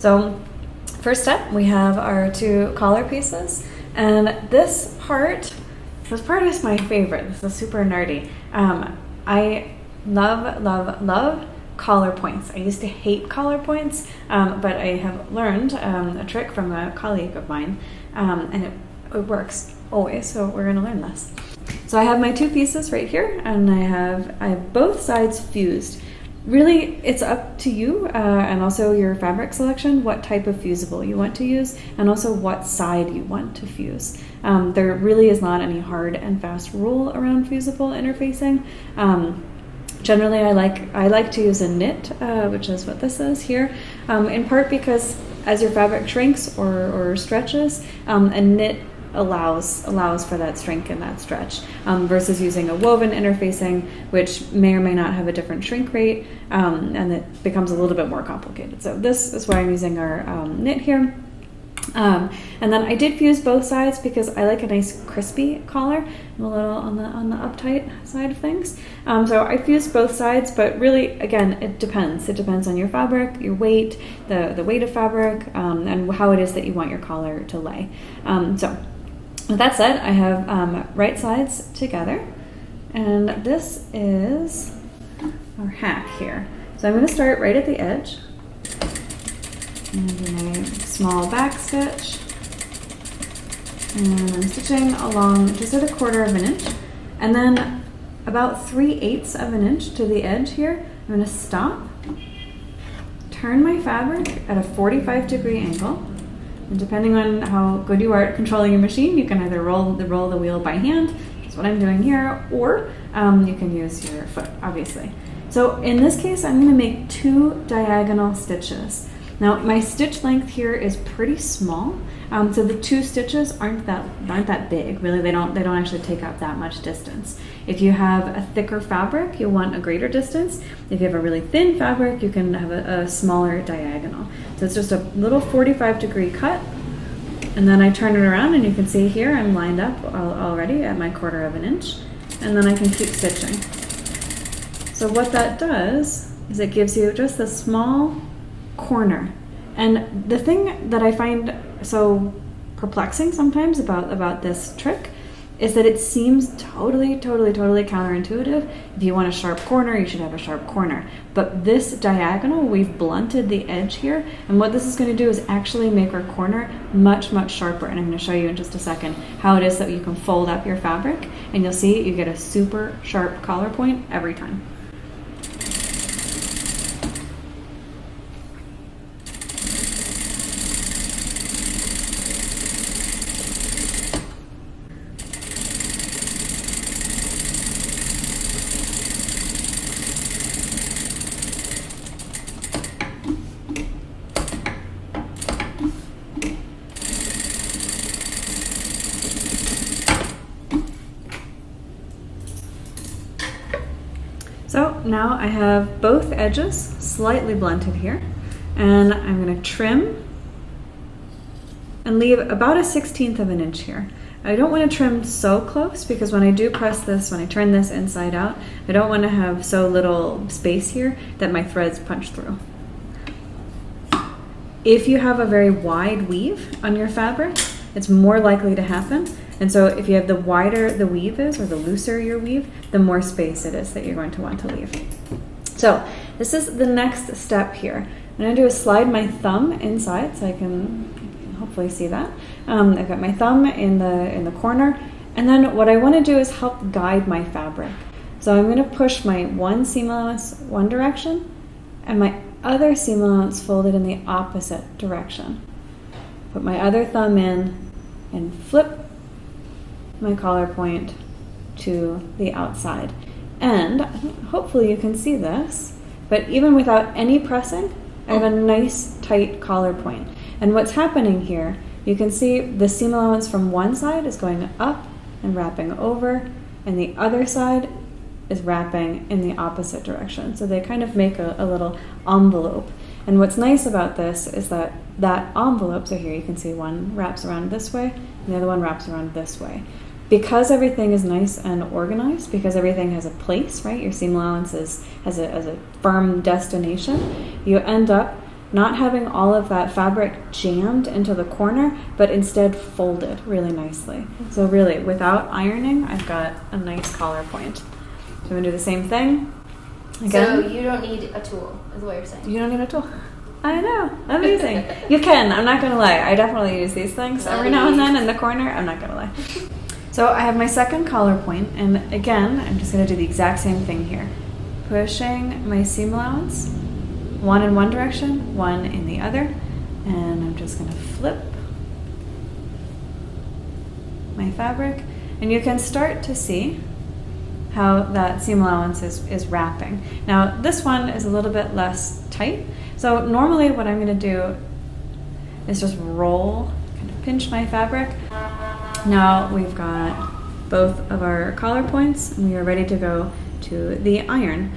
So first up, we have our two collar pieces, and this part is my favorite. This is super nerdy. I love collar points. I used to hate collar points, but I have learned a trick from a colleague of mine, and it works always, so we're going to learn this. So I have my two pieces right here, and I have both sides fused. Really, it's up to you and also your fabric selection, what type of fusible you want to use, and also what side you want to fuse. There really is not any hard and fast rule around fusible interfacing. Generally, I like to use a knit, which is what this is here, in part because as your fabric shrinks or stretches, a knit allows for that shrink and that stretch, versus using a woven interfacing, which may or may not have a different shrink rate, and it becomes a little bit more complicated. So this is why I'm using our knit here. And then I did fuse both sides because I like a nice crispy collar. I'm a little on the uptight side of things. So I fused both sides, but really, again, it depends. It depends on your fabric, your weight, the weight of fabric, and how it is that you want your collar to lay. So with that said, I have right sides together, and this is our hack here. So I'm going to start right at the edge, and do my small back stitch, and I'm stitching along just at 1/4 of an inch, and then about 3/8 of an inch to the edge here. I'm going to stop, turn my fabric at a 45-degree angle. And depending on how good you are at controlling your machine, you can either roll the wheel by hand, which is what I'm doing here, or you can use your foot, obviously. So in this case, I'm going to make 2 diagonal stitches. Now my stitch length here is pretty small, so the 2 stitches aren't that big. Really, they don't actually take up that much distance. If you have a thicker fabric, you'll want a greater distance. If you have a really thin fabric, you can have a smaller diagonal. So it's just a little 45-degree cut, and then I turn it around, and you can see here I'm lined up already at my 1/4 of an inch, and then I can keep stitching. So what that does is it gives you just a small corner. And the thing that I find so perplexing sometimes about this trick is that it seems totally counterintuitive. If you want a sharp corner, you should have a sharp corner. But this diagonal, we've blunted the edge here, and what this is going to do is actually make our corner much sharper. And I'm going to show you in just a second how it is that you can fold up your fabric, and you'll see you get a super sharp collar point every time. So now I have both edges slightly blunted here, and I'm going to trim and leave about a 1/16 of an inch here. I don't want to trim so close because when I do press this, when I turn this inside out, I don't want to have so little space here that my threads punch through. If you have a very wide weave on your fabric, it's more likely to happen. And so if you have the wider the weave is, or the looser your weave, the more space it is that you're going to want to leave. So this is the next step here. What I'm going to do is slide my thumb inside so I can hopefully see that. I've got my thumb in the corner, and then what I want to do is help guide my fabric. So I'm going to push my one seam allowance one direction, and my other seam allowance folded in the opposite direction. Put my other thumb in and flip my collar point to the outside. And hopefully you can see this, but even without any pressing, I have a nice tight collar point. And what's happening here, you can see the seam allowance from one side is going up and wrapping over, and the other side is wrapping in the opposite direction. So they kind of make a little envelope. And what's nice about this is that envelope, so here you can see one wraps around this way, and the other one wraps around this way. Because everything is nice and organized, because everything has a place, right? Your seam allowance has a firm destination, you end up not having all of that fabric jammed into the corner, but instead folded really nicely. So really, without ironing, I've got a nice collar point. So I'm going to do the same thing. Again. So you don't need a tool, is what you're saying. You don't need a tool. I know. Amazing. You can. I'm not going to lie. I definitely use these things every now and then in the corner. I'm not going to lie. So I have my second collar point, and again, I'm just going to do the exact same thing here. Pushing my seam allowance, one in one direction, one in the other, and I'm just going to flip my fabric, and you can start to see how that seam allowance is wrapping. Now this one is a little bit less tight, so normally what I'm going to do is just roll, kind of pinch my fabric. Now we've got both of our collar points and we are ready to go to the iron.